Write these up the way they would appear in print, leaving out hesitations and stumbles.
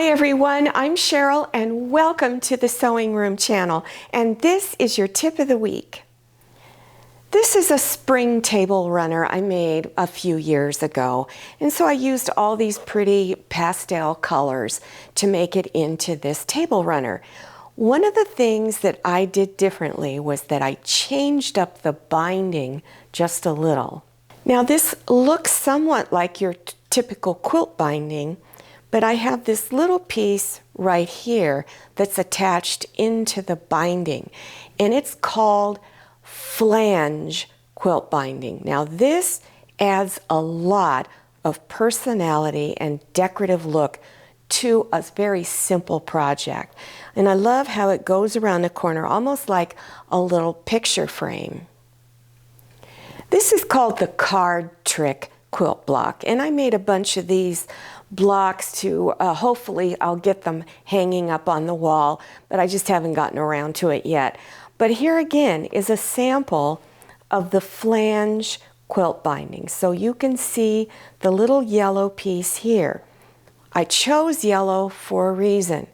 Hi everyone, I'm Cheryl and welcome to the Sewing Room channel, and this is your tip of the week. This is a spring table runner I made a few years ago, and so I used all these pretty pastel colors to make it into this table runner. One of the things that I did differently was that I changed up the binding just a little. Now this looks somewhat like your typical quilt binding, but I have this little piece right here that's attached into the binding, and it's called Flange quilt binding. Now this adds a lot of personality and decorative look to a very simple project. And I love how it goes around the corner, almost like a little picture frame. This is called the card trick quilt block, and I made a bunch of these blocks to hopefully I'll get them hanging up on the wall, but I just haven't gotten around to it yet. But here again is a sample of the flange quilt binding. So you can see the little yellow piece here. I chose yellow for a reason.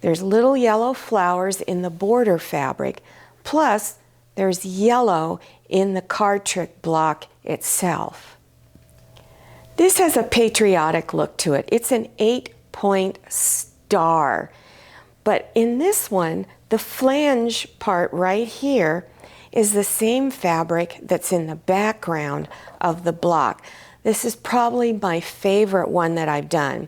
There's little yellow flowers in the border fabric, plus there's yellow in the card trick block itself. This has a patriotic look to it. It's an 8-point star. But in this one, the flange part right here is the same fabric that's in the background of the block. This is probably my favorite one that I've done.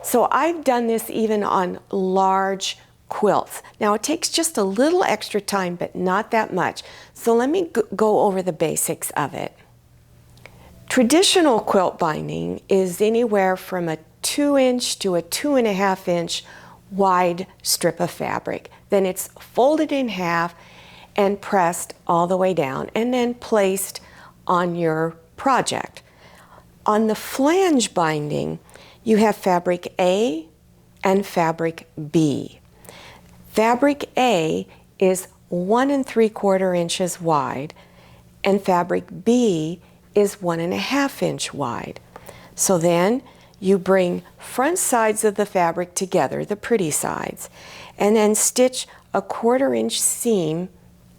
So I've done this even on large quilts. Now it takes just a little extra time, but not that much. So let me go over the basics of it. Traditional quilt binding is anywhere from a 2-inch to a 2.5-inch wide strip of fabric. Then it's folded in half and pressed all the way down and then placed on your project. On the flange binding, you have fabric A and fabric B. Fabric A is 1 3/4 inches wide, and fabric B is 1.5-inch wide. So then you bring front sides of the fabric together, the pretty sides, and then stitch a 1/4-inch seam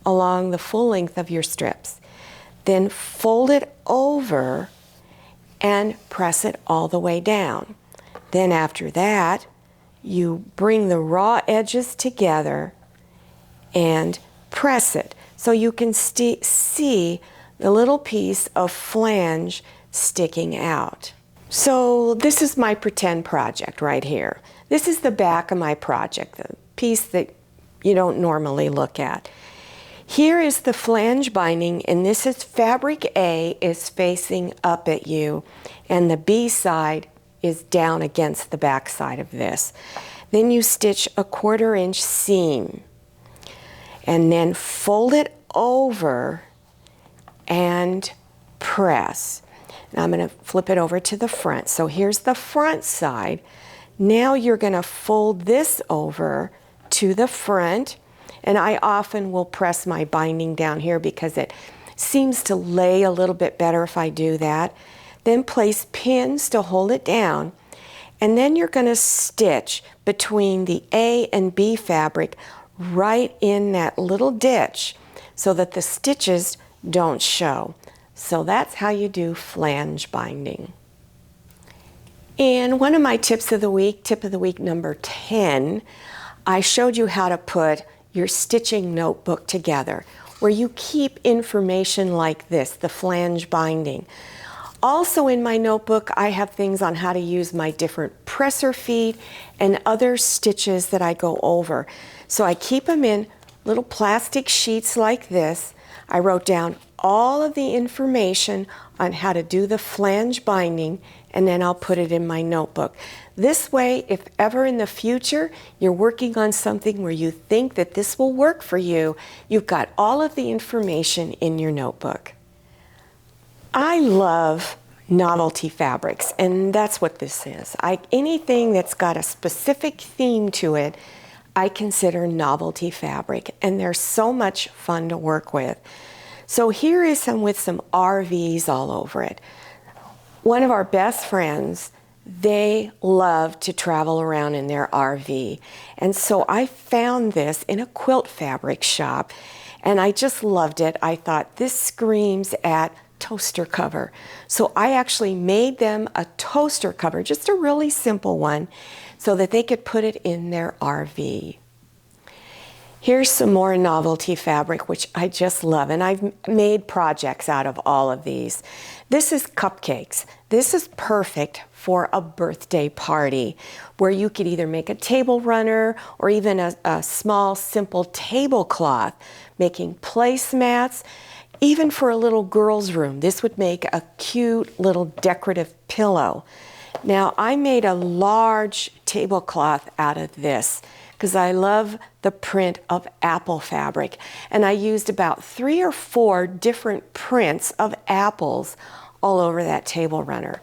along the full length of your strips. Then fold it over and press it all the way down. Then after that, you bring the raw edges together and press it. So you can see the little piece of flange sticking out. So this is my pretend project right here. This is the back of my project, the piece that you don't normally look at. Here is the flange binding, and this is fabric A is facing up at you, and the B side is down against the back side of this. Then you stitch a 1/4-inch seam, and then fold it over and press. Now I'm going to flip it over to the front. So here's the front side. Now you're going to fold this over to the front, and I often will press my binding down here because it seems to lay a little bit better if I do that. Then place pins to hold it down, and then you're going to stitch between the A and B fabric right in that little ditch so that the stitches don't show. So that's how you do flange binding. In one of my tips of the week, tip of the week number 10, I showed you how to put your stitching notebook together where you keep information like this, the flange binding. Also in my notebook, I have things on how to use my different presser feet and other stitches that I go over. So I keep them in little plastic sheets like this. I wrote down all of the information on how to do the flange binding, and then I'll put it in my notebook. This way, if ever in the future you're working on something where you think that this will work for you, you've got all of the information in your notebook. I love novelty fabrics, and that's what this is. Anything that's got a specific theme to it, I consider novelty fabric, and they're so much fun to work with. So here is some with some RVs all over it. One of our best friends they love to travel around in their RV. And so I found this in a quilt fabric shop, and I just loved it. I thought, this screams at toaster cover. So I actually made them a toaster cover, just a really simple one, so that they could put it in their RV. Here's some more novelty fabric, which I just love, and I've made projects out of all of these. This is cupcakes. This is perfect for a birthday party, where you could either make a table runner or even a small, simple tablecloth, making placemats. Even for a little girl's room, this would make a cute little decorative pillow. Now, I made a large tablecloth out of this because I love the print of apple fabric. And I used about 3 or 4 different prints of apples all over that table runner.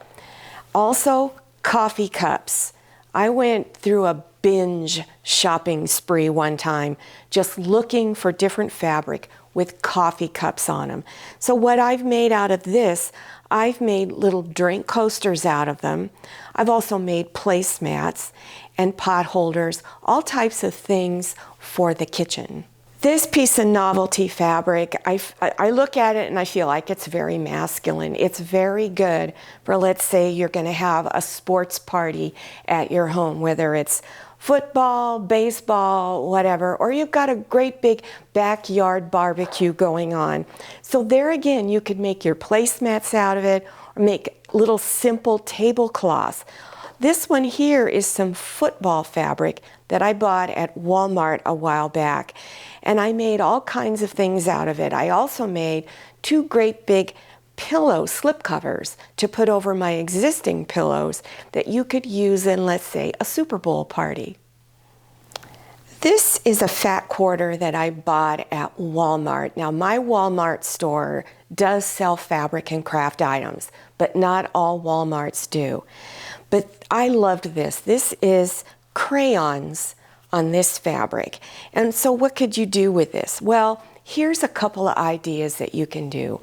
Also, coffee cups. I went through a binge shopping spree one time, just looking for different fabric with coffee cups on them. So what I've made out of this, I've made little drink coasters out of them. I've also made placemats and pot holders, all types of things for the kitchen. This piece of novelty fabric, I look at it and I feel like it's very masculine. It's very good for, let's say, you're going to have a sports party at your home, whether it's football, baseball, whatever, or you've got a great big backyard barbecue going on. So there again, you could make your placemats out of it or make little simple tablecloths. This one here is some football fabric that I bought at Walmart a while back, and I made all kinds of things out of it. I also made 2 great big pillow slip covers to put over my existing pillows that you could use in, let's say, a Super Bowl party. This is a fat quarter that I bought at Walmart. Now, my Walmart store does sell fabric and craft items, but not all Walmarts do. But I loved this. This is crayons on this fabric. And so what could you do with this? Well, here's a couple of ideas that you can do.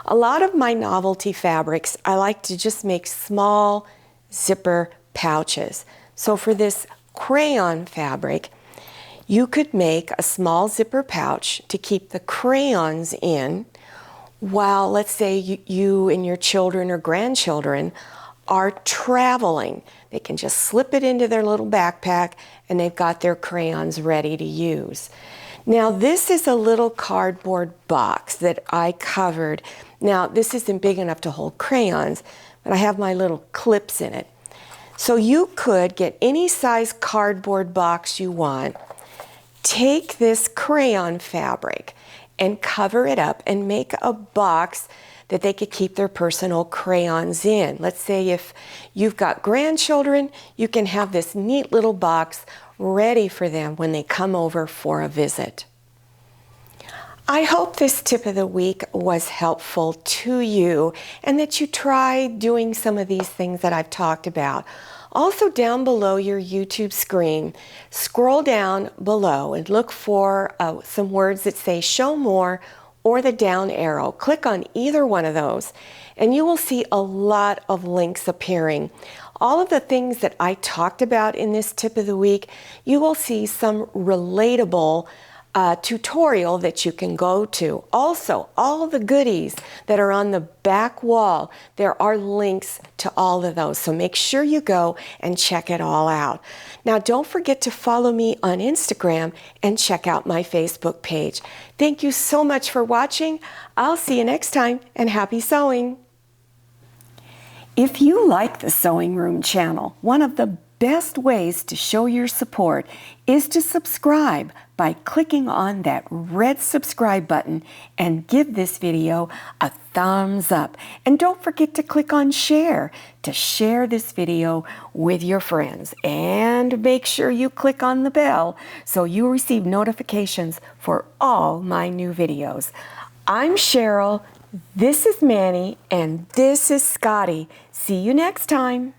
A lot of my novelty fabrics, I like to just make small zipper pouches. So for this crayon fabric, you could make a small zipper pouch to keep the crayons in while, let's say, you and your children or grandchildren are traveling. They can just slip it into their little backpack and they've got their crayons ready to use. Now, this is a little cardboard box that I covered. Now, this isn't big enough to hold crayons, but I have my little clips in it. So you could get any size cardboard box you want, take this crayon fabric and cover it up and make a box that they could keep their personal crayons in. Let's say if you've got grandchildren, you can have this neat little box ready for them when they come over for a visit. I hope this tip of the week was helpful to you and that you try doing some of these things that I've talked about. Also, down below your YouTube screen, scroll down below and look for some words that say show more or the down arrow. Click on either one of those and you will see a lot of links appearing. All of the things that I talked about in this tip of the week, you will see some relatable tutorial that you can go to. Also, all the goodies that are on the back wall, there are links to all of those. So make sure you go and check it all out. Now, don't forget to follow me on Instagram and check out my Facebook page. Thank you so much for watching. I'll see you next time, and happy sewing. If you like the Sewing Room channel, one of the best ways to show your support is to subscribe by clicking on that red subscribe button and give this video a thumbs up. And don't forget to click on share to share this video with your friends. And make sure you click on the bell so you receive notifications for all my new videos. I'm Cheryl, this is Manny, and this is Scotty. See you next time.